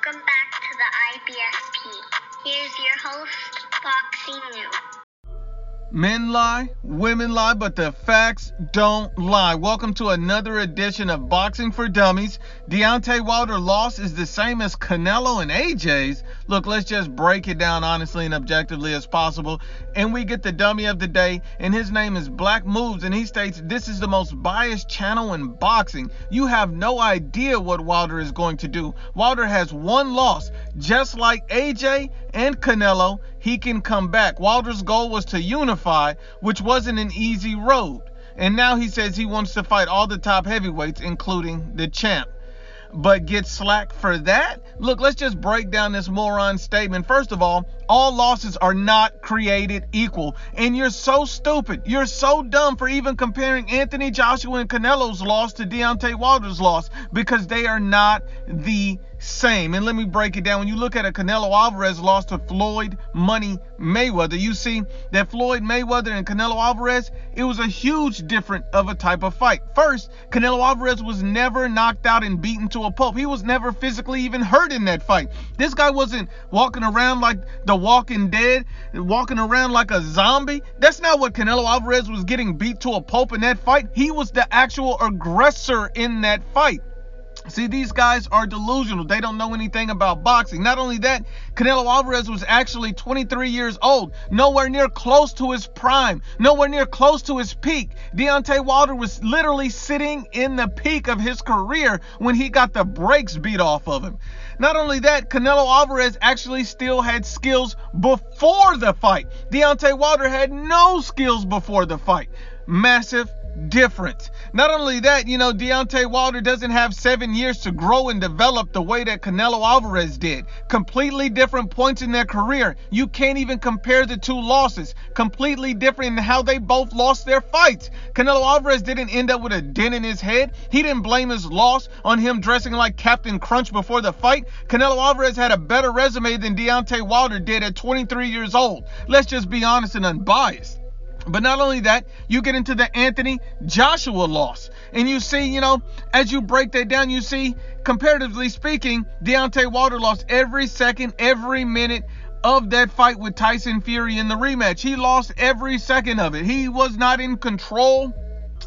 Welcome back to the IBFP. Here's your host, Boxing New. Men lie, women lie, but the facts don't lie. Welcome to another edition of Boxing for Dummies. Deontay Wilder loss is the same as Canelo and AJ's. Look, let's just break it down honestly and objectively as possible. And we get the dummy of the day, and his name is Black Moves, and he states, "This is the most biased channel in boxing. You have no idea what Wilder is going to do. Wilder has one loss. Just like AJ and Canelo, he can come back. Wilder's goal was to unify, which wasn't an easy road. And now he says he wants to fight all the top heavyweights, including the champ. But get slack for that? Look, let's just break down this moron statement. First of all losses are not created equal. And you're so stupid. You're so dumb for even comparing Anthony Joshua and Canelo's loss to Deontay Wilder's loss, because they are not the same. And let me break it down. When you look at a Canelo Alvarez loss to Floyd Money Mayweather, you see that Floyd Mayweather and Canelo Alvarez, it was a huge different of a type of fight. First, Canelo Alvarez was never knocked out and beaten to a pulp. He was never physically even hurt in that fight. This guy wasn't walking around like the Walking Dead, walking around like a zombie. That's not what Canelo Alvarez was getting beat to a pulp in that fight. He was the actual aggressor in that fight. See, these guys are delusional. They don't know anything about boxing. Not only that, Canelo Alvarez was actually 23 years old, nowhere near close to his prime, nowhere near close to his peak. Deontay Wilder was literally sitting in the peak of his career when he got the brakes beat off of him. Not only that, Canelo Alvarez actually still had skills before the fight. Deontay Wilder had no skills before the fight. Massive difference. Not only that, Deontay Wilder doesn't have 7 years to grow and develop the way that Canelo Alvarez did. Completely different points in their career. You can't even compare the two losses. Completely different in how they both lost their fights. Canelo Alvarez didn't end up with a dent in his head. He didn't blame his loss on him dressing like Captain Crunch before the fight. Canelo Alvarez had a better resume than Deontay Wilder did at 23 years old. Let's just be honest and unbiased. But not only that, you get into the Anthony Joshua loss. And you see, as you break that down, you see, comparatively speaking, Deontay Wilder lost every second, every minute of that fight with Tyson Fury in the rematch. He lost every second of it. He was not in control.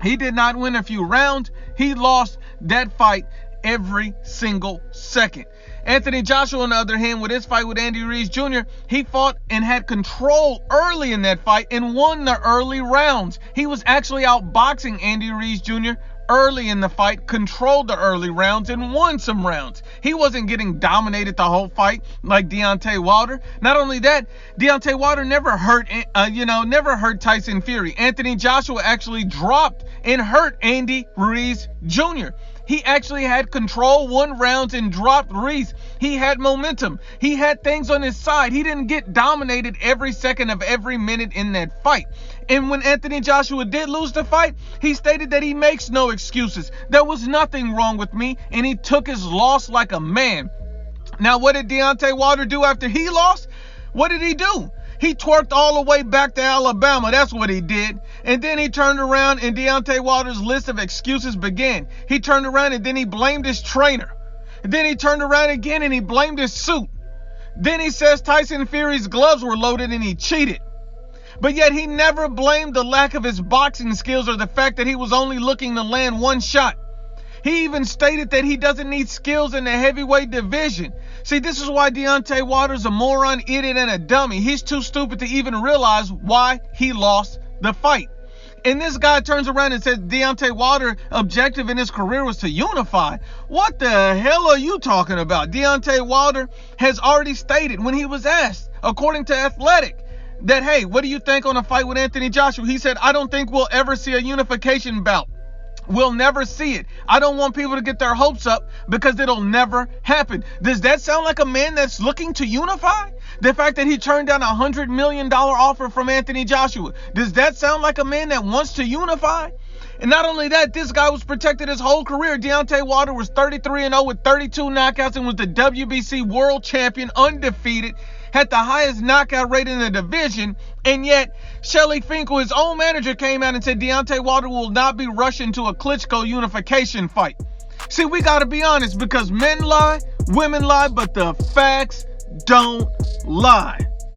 He did not win a few rounds. He lost that fight every single second. Anthony Joshua, on the other hand, with his fight with Andy Ruiz Jr., he fought and had control early in that fight and won the early rounds. He was actually outboxing Andy Ruiz Jr. early in the fight, controlled the early rounds, and won some rounds. He wasn't getting dominated the whole fight like Deontay Wilder. Not only that, Deontay Wilder never hurt Tyson Fury. Anthony Joshua actually dropped and hurt Andy Ruiz Jr. He actually had control, won rounds, and dropped Ruiz. He had momentum. He had things on his side. He didn't get dominated every second of every minute in that fight. And when Anthony Joshua did lose the fight, he stated that he makes no excuses. There was nothing wrong with me, and he took his loss like a man. Now, what did Deontay Wilder do after he lost? What did he do? He twerked all the way back to Alabama. That's what he did. And then he turned around and Deontay Wilder's list of excuses began. He turned around and then he blamed his trainer. And then he turned around again and he blamed his suit. Then he says Tyson Fury's gloves were loaded and he cheated. But yet he never blamed the lack of his boxing skills or the fact that he was only looking to land one shot. He even stated that he doesn't need skills in the heavyweight division. See, this is why Deontay Wilder's a moron, idiot, and a dummy. He's too stupid to even realize why he lost the fight. And this guy turns around and says Deontay Wilder's objective in his career was to unify. What the hell are you talking about? Deontay Wilder has already stated when he was asked, according to Athletic, that, hey, what do you think on a fight with Anthony Joshua? He said, I don't think we'll ever see a unification bout. We'll never see it. I don't want people to get their hopes up because it'll never happen. Does that sound like a man that's looking to unify? The fact that he turned down a $100 million offer from Anthony Joshua. Does that sound like a man that wants to unify? And not only that, this guy was protected his whole career. Deontay Wilder was 33-0 with 32 knockouts and was the WBC world champion, undefeated, had the highest knockout rate in the division. And yet, Shelly Finkel, his own manager, came out and said Deontay Wilder will not be rushing to a Klitschko unification fight. See, we got to be honest, because men lie, Women lie, but the facts don't lie.